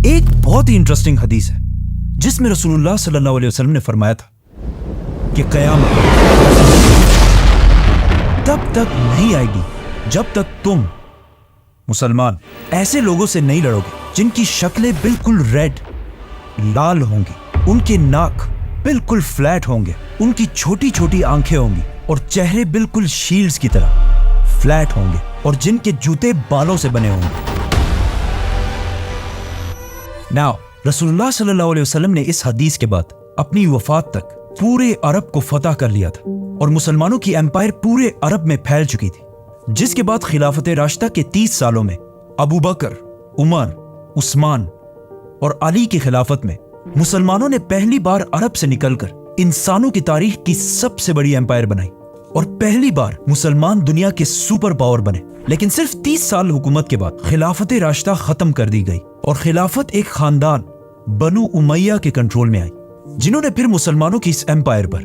एक बहुत ही इंटरेस्टिंग हदीस है जिसमें रसूलुल्लाह सल्लल्लाहु अलैहि वसल्लम ने फरमाया था कि क़यामत तब तक नहीं आएगी जब तक तुम मुसलमान ऐसे लोगों से नहीं लड़ोगे जिनकी शक्लें बिल्कुल रेड लाल होंगी, उनके नाक बिल्कुल फ्लैट होंगे, उनकी छोटी छोटी आंखें होंगी और चेहरे बिल्कुल शील्ड्स की तरह फ्लैट होंगे और जिनके जूते बालों से बने होंगे। नाउ रसूलुल्लाह सल्लल्लाहु अलैहि वसल्लम ने इस हदीस के बाद अपनी वफात तक पूरे अरब को फतह कर लिया था और मुसलमानों की एम्पायर पूरे अरब में फैल चुकी थी, जिसके बाद खिलाफत राशिदा के 30 सालों में अबू बकर, उमर, उस्मान और अली की खिलाफत में मुसलमानों ने पहली बार अरब से निकलकर इंसानों की तारीख की सबसे बड़ी एम्पायर बनाई और पहली बार मुसलमान दुनिया के सुपर पावर बने। लेकिन सिर्फ 30 साल हुकूमत के बाद खिलाफत राशिदा खत्म कर दी गई और खिलाफत एक खानदान बनु उमैया के कंट्रोल में आई, जिन्होंने फिर मुसलमानों की इस एम्पायर पर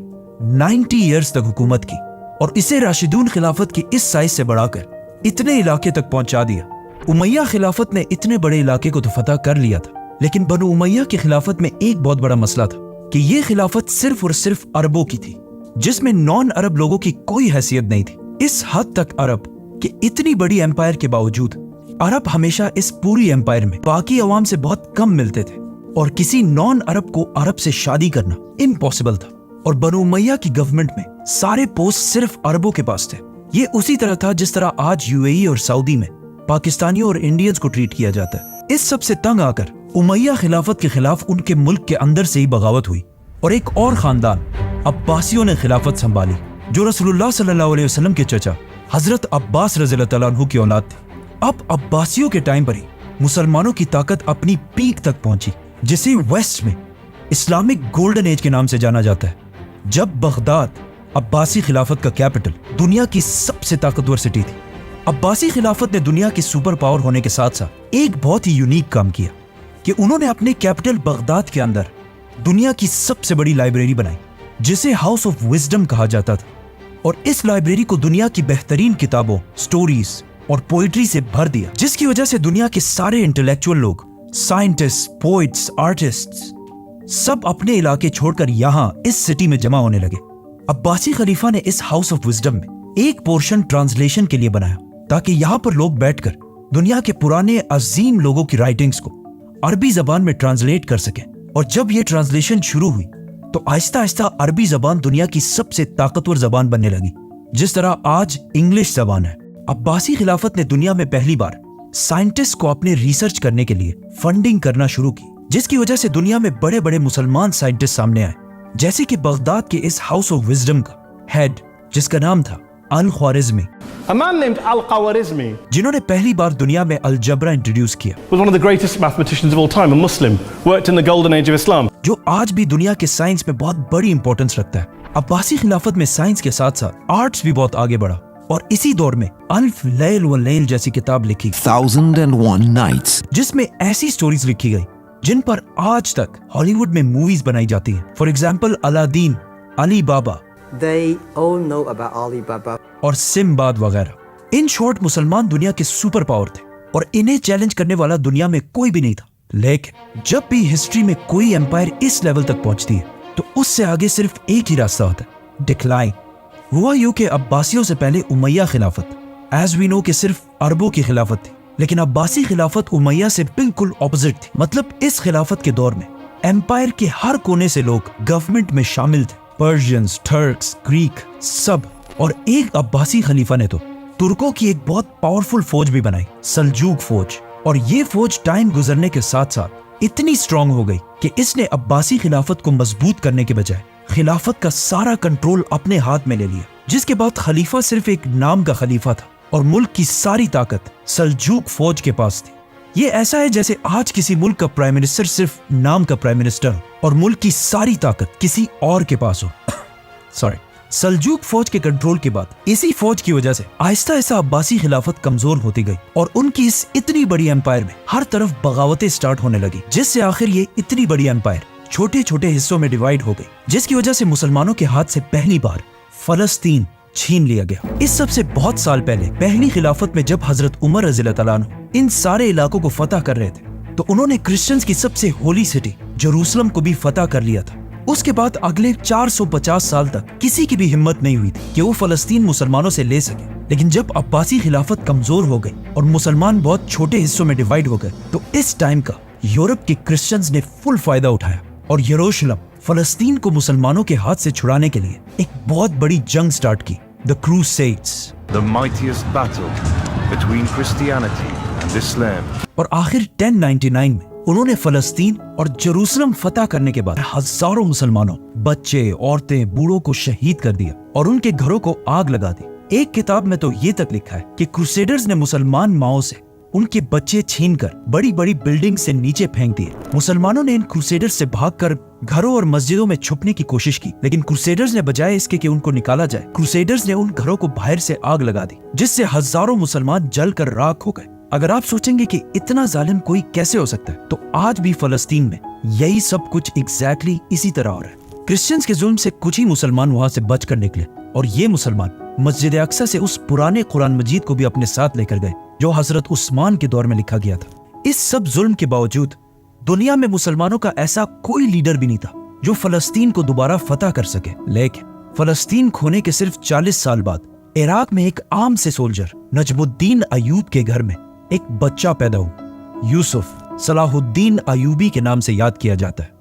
90 ईयर्स तक हुकूमत की और इसे राशिदून खिलाफत की इस साइज से बढ़ाकर इतने इलाके तक पहुंचा दिया। उमैया खिलाफत ने इतने बड़े इलाके को तो फतह कर लिया था, लेकिन बनु उमैया की खिलाफत में एक बहुत बड़ा मसला था कि ये खिलाफत सिर्फ और सिर्फ अरबों की थी, जिसमें नॉन अरब लोगों की कोई हैसियत नहीं थी। इस हद तक अरब कि इतनी बड़ी एम्पायर के बावजूद अरब हमेशा इस पूरी एम्पायर में बाकी अवाम से बहुत कम मिलते थे और किसी नॉन अरब को अरब से शादी करना इम्पॉसिबल था। और बनु उमैया की गवर्नमेंट में सारे पोस्ट सिर्फ अरबों के पास थे। ये उसी तरह था जिस तरह आज यूएई और सऊदी में पाकिस्तानियों और इंडियंस को ट्रीट किया जाता है। इस सब से तंग आकर उमैया खिलाफत के खिलाफ उनके मुल्क के अंदर से ही बगावत हुई और एक और खानदान अब्बासियों ने खिलाफत संभाली, जो रसूलुल्लाह सल्लल्लाहु अलैहि वसल्लम के चचा हजरत अब्बास रज़ियल्लाहु तआला अन्हु की औलाद थे। अब अब्बासियों के टाइम पर ही मुसलमानों की ताकत अपनी पीक तक पहुंची, जिसे वेस्ट में इस्लामिक गोल्डन एज के नाम से जाना जाता है, जब बगदाद अब्बासी खिलाफत का कैपिटल दुनिया की सबसे ताकतवर सिटी थी। अब्बासी खिलाफत ने दुनिया की सुपर पावर होने के साथ साथ एक बहुत ही यूनिक काम किया कि उन्होंने अपने कैपिटल बगदाद के अंदर दुनिया की सबसे बड़ी लाइब्रेरी बनाई, जिसे हाउस ऑफ विजडम कहा जाता था। और इस लाइब्रेरी को दुनिया की बेहतरीन किताबों, स्टोरीज और पोइट्री से भर दिया, जिसकी वजह से दुनिया के सारे इंटेलेक्चुअल लोग, साइंटिस्ट, पोइट्स, आर्टिस्ट्स सब अपने इलाके छोड़कर यहाँ इस सिटी में जमा होने लगे। अब्बासी खलीफा ने इस हाउस ऑफ विजडम में एक पोर्शन ट्रांसलेशन के लिए बनाया, ताकि यहाँ पर लोग बैठकर दुनिया के पुराने अजीम लोगों की राइटिंग्स को अरबी जबान में ट्रांसलेट कर सके। और जब ये ट्रांसलेशन शुरू हुई तो आहिस्ता आहिस्ता अरबी जबान दुनिया की सबसे ताकतवर जबान बनने लगी, जिस तरह आज इंग्लिश जबान है। अब्बासी खिलाफत ने दुनिया में पहली बार साइंटिस्ट को अपने रिसर्च करने के लिए फंडिंग करना शुरू की, जिसकी वजह से दुनिया में बड़े बड़े मुसलमान साइंटिस्ट सामने आए, जैसे कि बगदाद के इस हाउस ऑफ विजडम का हेड, जिसका नाम था अल-ख्वारिज़मी, A man named Al-Khwarizmi जिन्होंने पहली बार दुनिया में अलजबरा इंट्रोड्यूस किया, was one of the greatest mathematicians of all time, a Muslim, worked in the golden age of Islam. जो आज भी दुनिया के साइंस में बहुत बड़ी इंपॉर्टेंस रखता है। अब्बासी खिलाफत में साइंस के साथ साथ आर्ट्स भी बहुत आगे बढ़ा और इसी दौर में अल्फ लैल व लैल जैसी किताब लिखी, 1001 Nights, जिसमें ऐसी स्टोरीज लिखी गई जिन पर आज तक हॉलीवुड में मूवीज बनाई जाती हैं। For example Aladdin, Ali Baba, They all know about Alibaba. और सिम्बाद वगैरह। इन शॉर्ट मुसलमान दुनिया के सुपर पावर थे और इन्हें चैलेंज करने वाला दुनिया में कोई भी नहीं था। लेकिन जब भी हिस्ट्री में कोई एम्पायर इस लेवल तक पहुंचती है तो उससे आगे सिर्फ एक ही रास्ता होता है, डिक्लाइन। हुआ यूं कि अब्बासियों से पहले उमैया खिलाफत एज वी नो कि सिर्फ अरबों की खिलाफत थी, लेकिन अब्बासी खिलाफत उमैया से बिल्कुल ऑपोजिट थी। मतलब इस खिलाफत के दौर में एम्पायर के हर कोने से लोग गवर्नमेंट में शामिल थे, पर्शियंस, टर्क्स, ग्रीक सब। और एक अब्बासी खलीफा ने तो तुर्कों की एक बहुत पावरफुल फौज भी बनाई, सल्जूक फौज। और ये फौज टाइम गुजरने के साथ साथ इतनी स्ट्रांग हो गई कि इसने अब्बासी खिलाफत को मजबूत करने के बजाय खिलाफत का सारा कंट्रोल अपने हाथ में ले लिया, जिसके बाद खलीफा सिर्फ एक नाम का खलीफा था और मुल्क की सारी ताकत सल्जूक फौज के पास थी। ये ऐसा है जैसे आज किसी मुल्क का प्राइम मिनिस्टर सिर्फ नाम का प्राइम मिनिस्टर हो और मुल्क की सारी ताकत किसी और के पास हो। सॉरी। सल्जूक फौज के कंट्रोल के बाद इसी फौज की वजह से आहिस्ता आहिस्ता अब्बासी खिलाफत कमजोर होती गई और उनकी इस इतनी बड़ी एम्पायर में हर तरफ बगावतें स्टार्ट होने लगी, जिससे आखिर ये इतनी बड़ी एम्पायर छोटे छोटे हिस्सों में डिवाइड हो गई, जिसकी वजह से मुसलमानों के हाथ से पहली बार फलस्तीन छीन लिया गया। इस सब से बहुत साल पहले पहली खिलाफत में जब हजरत उमर रज़ियल्लाहु तआला अन्हु इन सारे इलाकों को फतह कर रहे थे तो उन्होंने क्रिश्चियंस की सबसे होली सिटी जेरूसलम को भी फतह कर लिया था। उसके बाद अगले 450 साल तक किसी की भी हिम्मत नहीं हुई थी कि वो फलस्तीन मुसलमानों से ले सके। लेकिन जब अब्बासी खिलाफत कमजोर हो गई और मुसलमान बहुत छोटे हिस्सों में डिवाइड हो गए, तो इस टाइम का यूरोप के क्रिश्चियंस ने फुल फायदा उठाया और यरूशलेम फलस्तीन को मुसलमानों के हाथ से छुड़ाने के लिए एक बहुत बड़ी जंग स्टार्ट की, the crusades, the mightiest battle between Christianity and Islam. और आखिर 1099 में उन्होंने फलस्तीन और जेरूसलम फतह करने के बाद हजारों मुसलमानों, बच्चे, औरतें, बूढ़ों को शहीद कर दिया और उनके घरों को आग लगा दी। एक किताब में तो ये तक लिखा है कि क्रूसेडर्स ने मुसलमान माओं से उनके बच्चे छीनकर बड़ी बड़ी बिल्डिंग से नीचे फेंक दिए। मुसलमानों ने इन क्रूसेडर्स से भागकर घरों और मस्जिदों में छुपने की कोशिश की, लेकिन क्रूसेडर्स ने बजाय इसके कि उनको निकाला जाए, क्रूसेडर्स ने उन घरों को बाहर से आग लगा दी, जिससे हजारों मुसलमान जलकर राख हो गए। अगर आप सोचेंगे कि इतना जालिम कोई कैसे हो सकता है, तो आज भी फलस्तीन में यही सब कुछ एग्जैक्टली इसी तरह हो रहा है। क्रिश्चियंस के जुल्म से कुछ ही मुसलमान वहां से बचकर निकले और ये मुसलमान मस्जिद अक्सा से उस पुराने कुरान मजीद को भी अपने साथ लेकर गए जो हजरत उस्मान के दौर में लिखा गया था। इस सब जुल्म के बावजूद दुनिया में मुसलमानों का ऐसा कोई लीडर भी नहीं था जो फलस्तीन को दोबारा फतह कर सके। लेकिन फलस्तीन खोने के सिर्फ 40 साल बाद इराक में एक आम से सोल्जर नजमुद्दीन अयूब के घर में एक बच्चा पैदा हुआ। यूसुफ सलाहुद्दीन अयूबी के नाम से याद किया जाता है।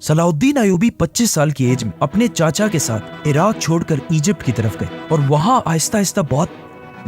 सलाहुद्दीन अयूबी 25 साल की एज में अपने चाचा के साथ इराक छोड़कर इजिप्ट की तरफ गए और वहां आहिस्ता आहिस्ता बहुत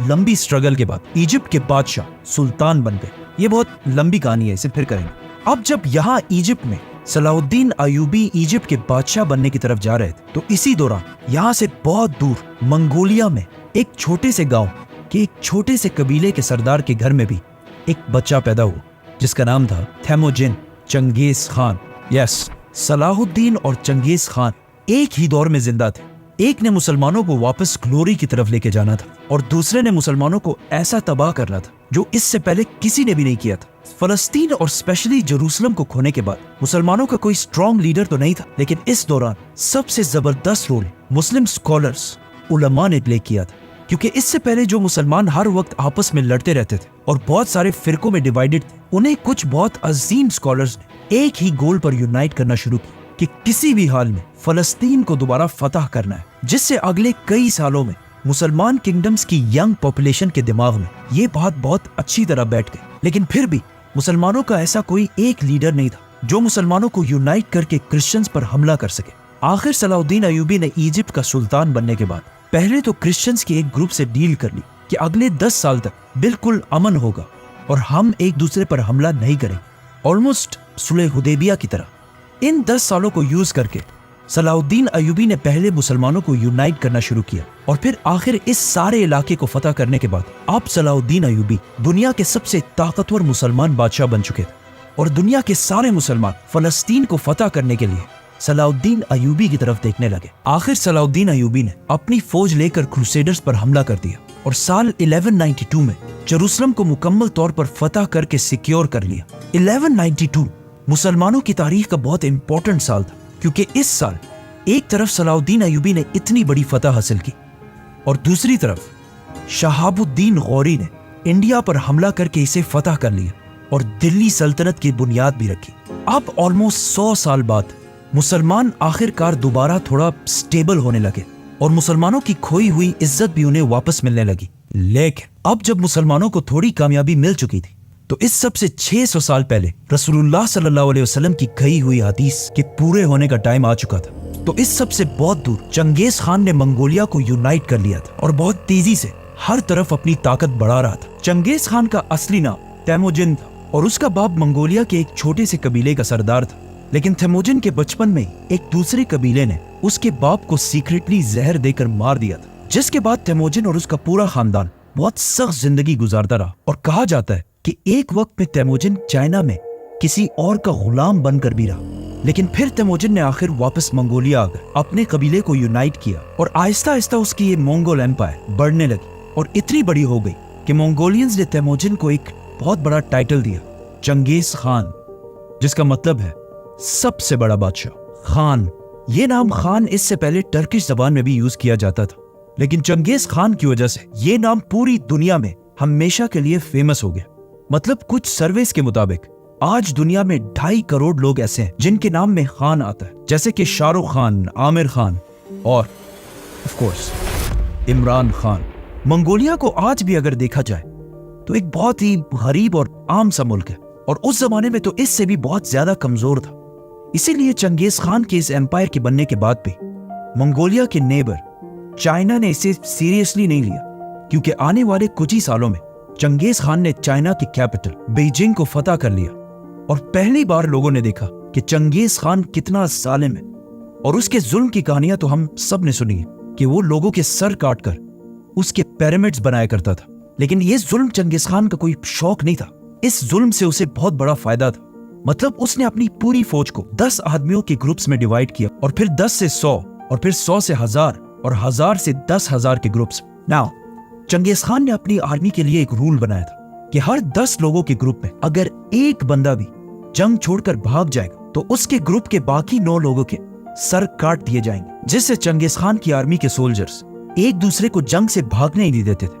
लंबी स्ट्रगल के बाद इजिप्ट के बादशाह सुल्तान बन गए। ये बहुत लंबी कहानी है, इसे फिर करेंगे। अब जब यहाँ इजिप्ट में सलाहुद्दीन अयूबी इजिप्ट के बादशाह बनने की तरफ जा रहे थे, तो इसी दौरान यहाँ से बहुत दूर मंगोलिया में एक छोटे से गांव के एक छोटे से कबीले के सरदार के घर में भी एक बच्चा पैदा हुआ जिसका नाम था थेमोजिन चंगेज खान। यस, सलाहुद्दीन और चंगेज खान एक ही दौर में जिंदा थे। एक ने मुसलमानों को वापस ग्लोरी की तरफ लेके जाना था और दूसरे ने मुसलमानों को ऐसा तबाह करना था जो इससे पहले किसी ने भी नहीं किया था। फलस्तीन और स्पेशली जेरूसलम को खोने के बाद मुसलमानों का कोई स्ट्रॉन्ग लीडर तो नहीं था, लेकिन इस दौरान सबसे जबरदस्त रोल मुस्लिम स्कॉलर्स उलमा ने प्ले किया था, क्योंकि इससे पहले जो मुसलमान हर वक्त आपस में लड़ते रहते थे और बहुत सारे फिरकों में डिवाइडेड थे, उन्हें कुछ बहुत अजीम स्कॉलर्स ने एक ही गोल पर यूनाइट करना शुरू किया कि किसी भी हाल में फलस्तीन को दोबारा फतह करना है, जिससे अगले कई सालों में मुसलमान किंगडम्स की यंग पॉपुलेशन के दिमाग में ये बात बहुत अच्छी तरह बैठ गई। लेकिन फिर भी मुसलमानों का ऐसा कोई एक लीडर नहीं था जो मुसलमानों को यूनाइट करके क्रिश्चियंस पर हमला कर सके। आखिर सलाहुद्दीन अयूबी ने इजिप्ट का सुल्तान बनने के बाद पहले तो क्रिश्चियंस के एक ग्रुप से डील कर ली कि अगले 10 साल तक बिल्कुल अमन होगा और हम एक दूसरे पर हमला नहीं करेंगे, ऑलमोस्ट सुलह हुदैबिया की तरह। इन 10 सालों को यूज करके सलाहुद्दीन अयूबी ने पहले मुसलमानों को यूनाइट करना शुरू किया और फिर आखिर इस सारे इलाके को फतह करने के बाद अब सलाहुद्दीन अयूबी दुनिया के सबसे ताकतवर मुसलमान बादशाह बन चुके थे और दुनिया के सारे मुसलमान फलस्तीन को फतह करने के लिए सलाहुद्दीन अयूबी की तरफ देखने लगे। आखिर सलाहुद्दीन अयूबी ने अपनी फौज लेकर क्रूसेडर्स पर हमला कर दिया और साल 1192 में जेरूसलम को मुकम्मल तौर पर फतह करके सिक्योर कर लिया। 1192 मुसलमानों की तारीख का बहुत इंपॉर्टेंट साल था, क्योंकि इस साल एक तरफ सलाहुद्दीन अयूबी ने इतनी बड़ी फतह हासिल की और दूसरी तरफ शहाबुद्दीन गौरी ने इंडिया पर हमला करके इसे फतह कर लिया और दिल्ली सल्तनत की बुनियाद भी रखी। अब ऑलमोस्ट 100 साल बाद मुसलमान आखिरकार दोबारा थोड़ा स्टेबल होने लगे और मुसलमानों की खोई हुई इज्जत भी उन्हें वापस मिलने लगी। लेकिन अब जब मुसलमानों को थोड़ी कामयाबी मिल चुकी थी, तो इस सब से 600 साल पहले रसूलुल्लाह सल्लल्लाहु अलैहि वसल्लम की कही हुई हदीस के पूरे होने का टाइम आ चुका था। तो इस सब से बहुत दूर चंगेज खान ने मंगोलिया को यूनाइट कर लिया था और बहुत तेजी से हर तरफ अपनी ताकत बढ़ा रहा था। चंगेज खान का असली नाम तैमोजिन था और उसका बाप मंगोलिया के एक छोटे से कबीले का सरदार था। लेकिन तैमोजिन के बचपन में एक दूसरे कबीले ने उसके बाप को सीक्रेटली जहर देकर मार दिया था, जिसके बाद तैमोजिन और उसका पूरा खानदान बहुत सख्त जिंदगी गुजारता रहा। और कहा जाता है कि एक वक्त में तैमोजिन चाइना में किसी और का गुलाम बनकर भी रहा, लेकिन फिर तैमोजिन ने आखिर वापस मंगोलिया आकर अपने कबीले को यूनाइट किया और आहिस्ता आहिस्ता उसकी ये मंगोल एम्पायर बढ़ने लगी और इतनी बड़ी हो गई कि मंगोलियंस ने तैमोजिन को एक बहुत बड़ा टाइटल दिया, चंगेज खान, जिसका मतलब है सबसे बड़ा बादशाह। खान, ये नाम खान इससे पहले टर्किश जबान में भी यूज किया जाता था, लेकिन चंगेज खान की वजह से ये नाम पूरी दुनिया में हमेशा के लिए फेमस हो गया। मतलब कुछ सर्वेस के मुताबिक آج دنیا میں 2.5 کروڑ لوگ ایسے ہیں جن کے نام میں خان آتا ہے، جیسے کہ شاہ رخ خان، عامر خان اور آف کورس عمران خان۔ منگولیا کو آج بھی اگر دیکھا جائے تو ایک بہت ہی غریب اور عام سا ملک ہے، اور اس زمانے میں تو اس سے بھی بہت زیادہ کمزور تھا۔ اسی لیے چنگیز خان کے اس ایمپائر کے بننے کے بعد بھی منگولیا کے نیبر چائنا نے اسے سیریسلی نہیں لیا، کیونکہ آنے والے کچھ ہی سالوں میں چنگیز خان نے چائنا کی کیپٹل بیجنگ کو فتح کر لیا، اور پہلی بار لوگوں نے دیکھا کہ چنگیز خان کتنا ظالم ہے۔ اور اس کے ظلم کی کہانیاں تو ہم سب نے سنی ہے کہ وہ لوگوں کے سر کاٹ کر اس کے پیرامڈز بنایا کرتا تھا، لیکن یہ ظلم چنگیز خان کا کوئی شوق نہیں تھا، اس ظلم سے اسے بہت بڑا فائدہ تھا۔ مطلب اس نے اپنی پوری فوج کو 10 آدمیوں کے گروپس میں ڈیوائیڈ کیا، اور پھر 10 سے 100، اور پھر 100 سے 1000، اور 1000 سے 10,000 کے گروپس۔ ناؤ چنگیز خان نے اپنی آرمی کے لیے ایک رول بنایا تھا کہ ہر 10 لوگوں کے گروپ میں اگر ایک بندہ بھی جنگ چھوڑ کر بھاگ جائے گا تو اس کے گروپ کے باقی 9 لوگوں کے سر کاٹ دیے جائیں گے، جس سے چنگیز خان کی آرمی کے سولجرز ایک دوسرے کو جنگ سے بھاگنے ہی نہیں دیتے تھے،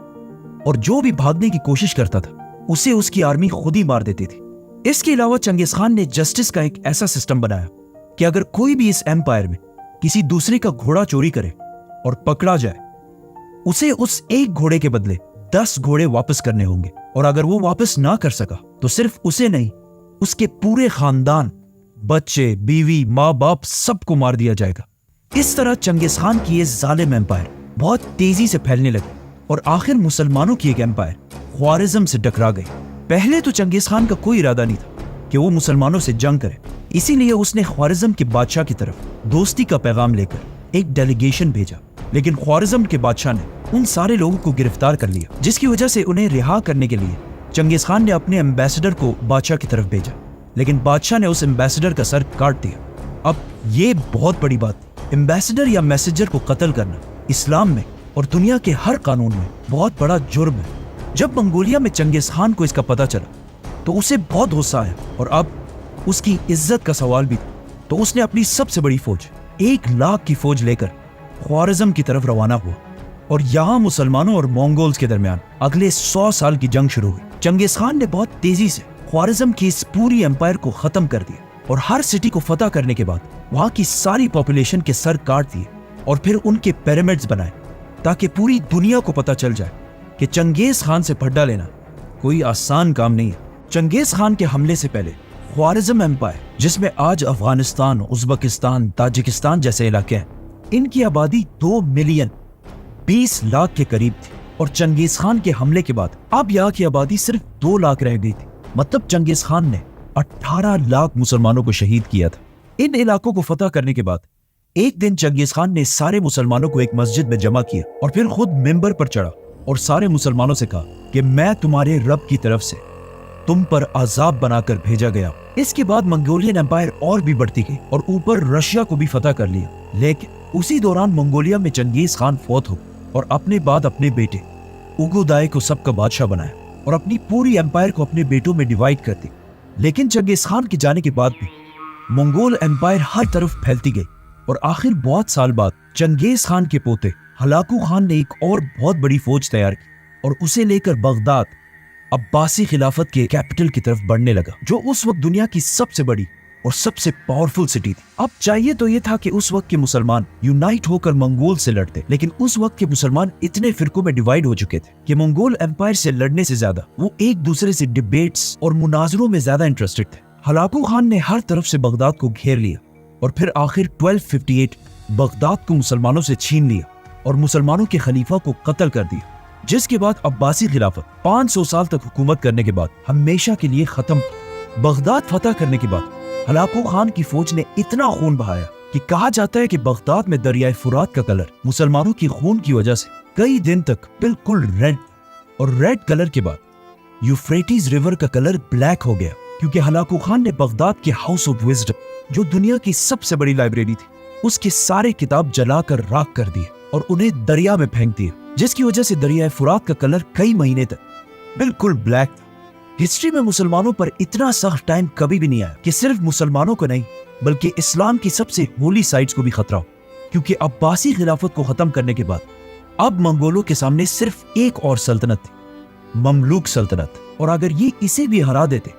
اور جو بھی بھاگنے کی کوشش کرتا تھا اسے اس کی آرمی خود ہی مار دیتی تھی۔ اس کے علاوہ چنگیز خان نے جسٹس کا ایک ایسا سسٹم بنایا کہ اگر کوئی بھی اس ایمپائر میں کسی دوسرے کا گھوڑا چوری کرے اور پکڑا جائے، اسے اس ایک گھوڑے کے بدلے 10 گھوڑے واپس کرنے ہوں گے، اور اگر وہ واپس نہ کر سکا تو صرف اسے نہیں، اس کے پورے خاندان، بچے، بیوی، ماں باپ سب کو مار دیا جائے گا۔ اس طرح چنگیز خان کی یہ ظالم ایمپائر بہت تیزی سے پھیلنے لگی، اور آخر مسلمانوں کی ایک ایمپائر خوارزم سے ٹکرا گئی۔ پہلے تو چنگیز خان کا کوئی ارادہ نہیں تھا کہ وہ مسلمانوں سے جنگ کرے، اسی لیے اس نے خوارزم کے بادشاہ کی طرف دوستی کا پیغام لے کر ایک ڈیلیگیشن بھیجا، لیکن خوارزم کے بادشاہ نے ان سارے لوگوں کو گرفتار کر لیا، جس کی وجہ سے انہیں رہا کرنے کے لیے چنگیز خان نے اپنے ایمبیسڈر کو بادشاہ کی طرف بھیجا، لیکن بادشاہ نے اس ایمبیسڈر کا سر کاٹ دیا۔ اب یہ بہت بڑی بات، ایمبیسڈر یا میسنجر کو قتل کرنا اسلام میں اور دنیا کے ہر قانون میں بہت بڑا جرم ہے۔ جب منگولیا میں چنگیز خان کو اس کا پتہ چلا تو اسے بہت غصہ آیا، اور اب اس کی عزت کا سوال بھی تھا، تو اس نے اپنی سب سے بڑی فوج 1,00,000 کی فوج لے کر خوارزم کی طرف روانہ ہوا، اور یہاں مسلمانوں اور مونگولز کے درمیان اگلے 100 سال کی جنگ شروع ہوئی۔ چنگیز خان نے بہت تیزی سے خوارزم کی اس پوری ایمپائر کو ختم کر دیا، اور ہر سٹی کو فتح کرنے کے بعد وہاں کی ساری پاپولیشن کے سر کاٹ دیے، اور پھر ان کے پیرامڈز بنائے تاکہ پوری دنیا کو پتہ چل جائے کہ چنگیز خان سے پھڈا لینا کوئی آسان کام نہیں ہے۔ چنگیز خان کے حملے سے پہلے خوارزم ایمپائر، جس میں آج افغانستان، ازبکستان، تاجکستان جیسے علاقے ہیں، ان کی آبادی 2 ملین 20 لاکھ کے قریب تھی، اور چنگیز خان کے حملے کے بعد اب یہاں کی آبادی صرف 2 لاکھ رہ گئی تھی۔ مطلب چنگیز خان نے 18 لاکھ مسلمانوں کو شہید کیا تھا۔ ان علاقوں کو فتح کرنے کے بعد ایک دن چنگیز خان نے سارے مسلمانوں کو ایک مسجد میں جمع کیا، اور پھر خود ممبر پر چڑھا اور سارے مسلمانوں سے کہا کہ میں تمہارے رب کی طرف سے تم پر عذاب بنا کر بھیجا گیا۔ اس کے بعد منگولین ایمپائر اور بھی بڑھتی گئی، اور اوپر رشیا کو بھی فتح کر لیا، لیکن اسی دوران منگولیا میں چنگیز خان فوت ہو، اور اپنے بعد اپنے بیٹے اوگودائے کو سب کا بادشاہ بنایا، اور اپنی پوری ایمپائر کو اپنے بیٹوں میں ڈیوائیڈ کر دی۔ لیکن چنگیز خان کے جانے کے بعد بھی منگول ایمپائر ہر طرف پھیلتی گئی، اور آخر بہت سال بعد چنگیز خان کے پوتے ہلاکو خان نے ایک اور بہت بڑی فوج تیار کی، اور اسے لے کر بغداد عباسی خلافت کے کیپٹل کی طرف بڑھنے لگا، جو اس وقت دنیا کی سب سے بڑی اور سب سے پاورفل سٹی تھی۔ اب چاہیے تو یہ تھا کہ اس وقت کے مسلمان یونائٹ ہو کر منگول سے لڑتے، لیکن اس وقت کے مسلمان اتنے فرقوں میں ڈیوائیڈ ہو چکے تھے کہ منگول ایمپائر سے لڑنے سے زیادہ وہ ایک دوسرے سے ڈیبیٹس اور مناظروں میں زیادہ انٹرسٹڈ تھے۔ ہلاکو خان نے ہر طرف سے بغداد کو گھیر لیا، اور پھر آخر 1258 بغداد کو مسلمانوں سے چھین لیا اور مسلمانوں کے خلیفہ کو قتل کر دیا، جس کے بعد عباسی خلافت 500 سال تک حکومت کرنے کے بعد ہمیشہ کے لیے ختم۔ بغداد فتح کرنے کے بعد ہلاکو خان کی فوج نے اتنا خون بہایا کہ کہا جاتا ہے کہ بغداد میں دریائے فرات کا کلر مسلمانوں کی خون کی وجہ سے کئی دن تک بالکل ریڈ، اور ریڈ کلر کے بعد یوفریٹیز ریور کا کلر بلیک ہو گیا، کیونکہ ہلاکو خان نے بغداد کے ہاؤس آف وزڈم، جو دنیا کی سب سے بڑی لائبریری تھی، اس کے سارے کتاب جلا کر راکھ کر دیے اور انہیں دریا میں پھینک دیے، جس کی وجہ سے دریائے فرات کا کلر کئی مہینے تک بالکل بلیک تھا۔ ہسٹری میں مسلمانوں پر اتنا سخت ٹائم کبھی بھی نہیں آیا کہ صرف مسلمانوں کو نہیں بلکہ اسلام کی سب سے ہولی سائٹس کو بھی خطرہ ہو، کیونکہ عباسی خلافت کو ختم کرنے کے بعد اب منگولوں کے سامنے صرف ایک اور سلطنت تھی، مملوک سلطنت، اور اگر یہ اسے بھی ہرا دیتے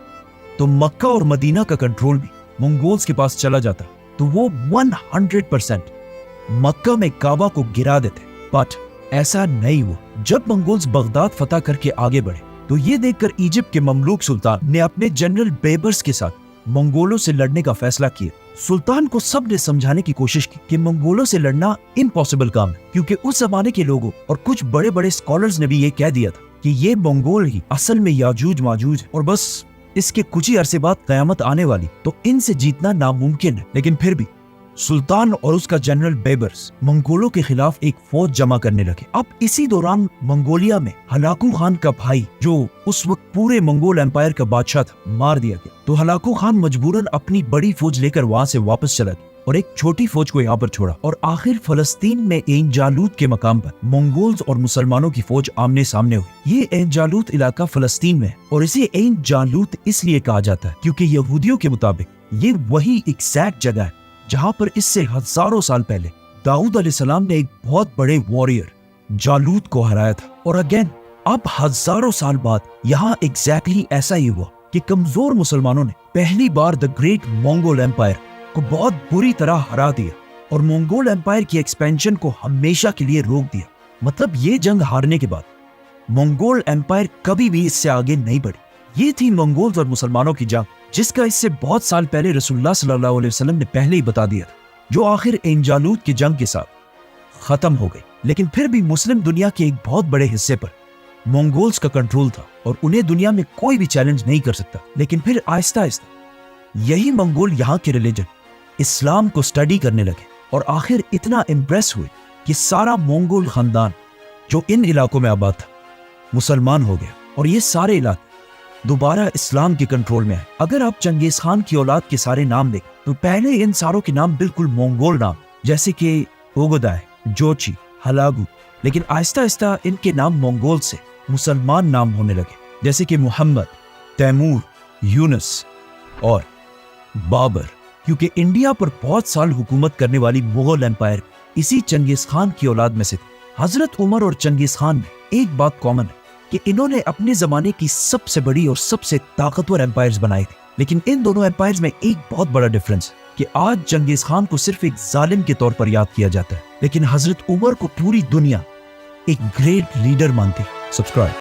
तो मक्का और मदीना का कंट्रोल भी मंगोल्स के पास चला जाता तो वो 100% मक्का में काबा को गिरा देते। बट ऐसा नहीं हुआ। जब मंगोल्स बगदाद फतह करके आगे बढ़े तो ये देखकर इजिप्ट के ममलूक सुल्तान ने अपने जनरल बेबर्स के साथ मंगोलों से लड़ने का फैसला किया। सुल्तान को सबने समझाने की कोशिश की कि मंगोलों से लड़ना इम्पॉसिबल काम है, क्योंकि उस जमाने के लोगों और कुछ बड़े बड़े स्कॉलर्स ने भी ये कह दिया था कि ये मंगोल ही असल में याजूज माजूज है और बस इसके कुछ ही अरसे बाद कयामत आने वाली, तो इनसे जीतना नामुमकिन है। लेकिन फिर भी सुल्तान और उसका जनरल बेबर्स मंगोलों के खिलाफ एक फौज जमा करने लगे। अब इसी दौरान मंगोलिया में हलाकू खान का भाई, जो उस वक्त पूरे मंगोल एम्पायर का बादशाह था, मार दिया गया। तो हलाकू खान मजबूरन अपनी बड़ी फौज लेकर वहां से वापस चला गया और एक छोटी फौज को यहाँ पर छोड़ा। और आखिर फलस्तीन में एन जालूत के मकाम पर मंगोल्स और मुसलमानों की फौज आमने सामने हुई। ये एन जालूत इलाका फलस्तीन में है और इसे एन जालूत इसलिए कहा जाता है क्योंकि यहूदियों के मुताबिक ये वही एग्जैक्ट जगह है जहाँ पर इससे हजारों साल पहले दाऊद अलैहिस्सलाम ने एक बहुत बड़े वॉरियर जालूत को हराया था। और अगेन अब हजारों साल बाद यहाँ एग्जैक्टली ऐसा ही हुआ कि कमजोर मुसलमानों ने पहली बार द ग्रेट मंगोल एम्पायर को बहुत बुरी तरह हरा दिया और मंगोल एम्पायर की एक्सपेंशन को हमेशा के लिए रोक दिया। मतलब ये जंग हारने के बाद मंगोल एम्पायर कभी भी इससे आगे नहीं बढ़ी। ये थी मंगोल्स और मुसलमानों की जंग, जिसका इससे बहुत साल पहले रसूलुल्लाह सल्लल्लाहु अलैहि वसल्लम ने पहले ही बता दिया था, जो आखिर एन जालूत की जंग के साथ खत्म हो गई। लेकिन फिर भी मुस्लिम दुनिया के एक बहुत बड़े हिस्से पर मंगोल्स का कंट्रोल था और उन्हें दुनिया में कोई भी चैलेंज नहीं कर सकता। लेकिन फिर आहिस्ता आहिस्ता यही मंगोल यहाँ के रिलीजन इस्लाम को स्टडी करने लगे और आखिर इतना इम्प्रेस हुए कि सारा मंगोल खानदान जो इन इलाकों में आबाद था मुसलमान हो गया और ये सारे इलाके दोबारा इस्लाम के कंट्रोल में आए। अगर आप चंगेज खान की औलाद के सारे नाम देखें तो पहले इन सारों के नाम बिल्कुल मंगोल नाम, जैसे कि ओगोदाय, जोची, हलागू। लेकिन आहिस्ता आहिस्ता इनके नाम मंगोल से मुसलमान नाम होने लगे, जैसे कि मोहम्मद, तैमूर, यूनुस और बाबर। क्योंकि इंडिया पर बहुत साल हुकूमत करने वाली मुगल एम्पायर इसी चंगेज खान की औलाद में से थी। हजरत उमर और चंगेज खान में एक बात कॉमन है कि इन्होंने अपने जमाने की सबसे बड़ी और सबसे ताकतवर एम्पायर्स बनाई थी। लेकिन इन दोनों एम्पायर्स में एक बहुत बड़ा डिफरेंस है कि आज चंगेज खान को सिर्फ एक जालिम के तौर पर याद किया जाता है, लेकिन हजरत उमर को पूरी दुनिया एक ग्रेट लीडर मानती है। सब्सक्राइब।